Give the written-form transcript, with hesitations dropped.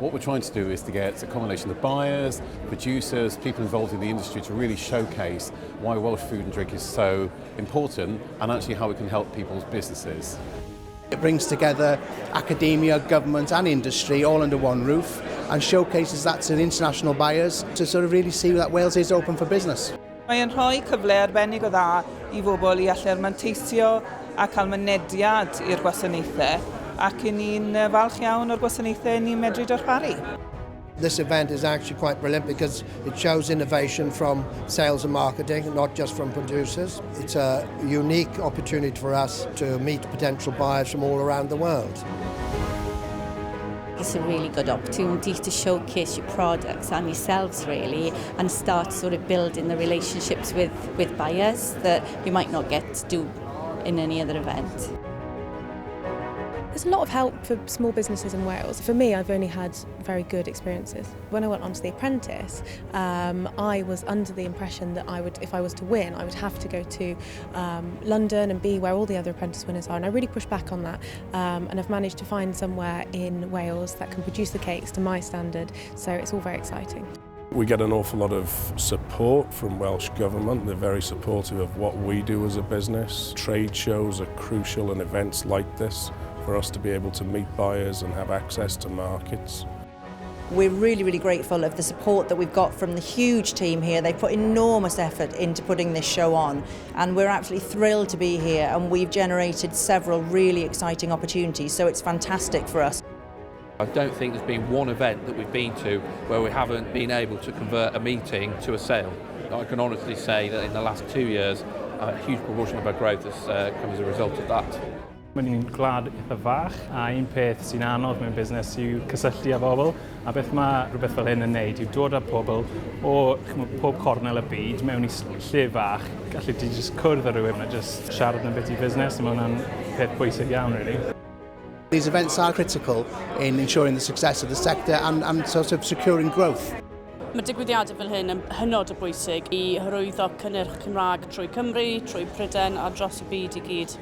What we're trying to do is to get a combination of buyers, producers, people involved in the industry to really showcase why Welsh food and drink is so important and actually how it can help people's businesses. It brings together academia, government and industry all under one roof and showcases that to international buyers to sort of really see that Wales is open for business. Mae'n rhoi cyfle arbennig o dda I bobl I allu'r manteisio a cael mynediad i'r gwasanaethau ac I ni'n falch iawn o'r gwasanaethau ni'n medru darparu. This event is actually quite brilliant because it shows innovation from sales and marketing, not just from producers. It's a unique opportunity for us to meet potential buyers from all around the world. It's a really good opportunity to showcase your products and yourselves really and start sort of building the relationships with buyers that you might not get to do in any other event. There's a lot of help for small businesses in Wales. For me, I've only had very good experiences. When I went on to The Apprentice, I was under the impression that if I was to win, I would have to go to London and be where all the other apprentice winners are. And I really pushed back on that. And I've managed to find somewhere in Wales that can produce the cakes to my standard. So it's all very exciting. We get an awful lot of support from Welsh Government. They're very supportive of what we do as a business. Trade shows are crucial and events like this for us to be able to meet buyers and have access to markets. We're really, really grateful of the support that we've got from the huge team here. They've put enormous effort into putting this show on and we're absolutely thrilled to be here and we've generated several really exciting opportunities, so it's fantastic for us. I don't think there's been one event that we've been to where we haven't been able to convert a meeting to a sale. I can honestly say that in the last 2 years, a huge proportion of our growth has come as a result of that. Mae'n ni'n gwlad eitha fach a un peth sy'n anodd mewn busnes yw cysylltu â bobl a beth mae rhywbeth fel hyn yn neud yw dod â pobl o pob cornel y byd mewn I lle fach gallu ti jyst cwrdd â rhywun a jyst siarad yn bit I busnes a mae hwnna'n peth bwysig iawn really. These events are critical in ensuring the success of the sector and sort of securing growth. Mae digwyddiadau fel hyn yn hynod o bwysig I hyrwyddo cynnyrch Cymraeg trwy Cymru, trwy Prydain a dros y byd I gyd.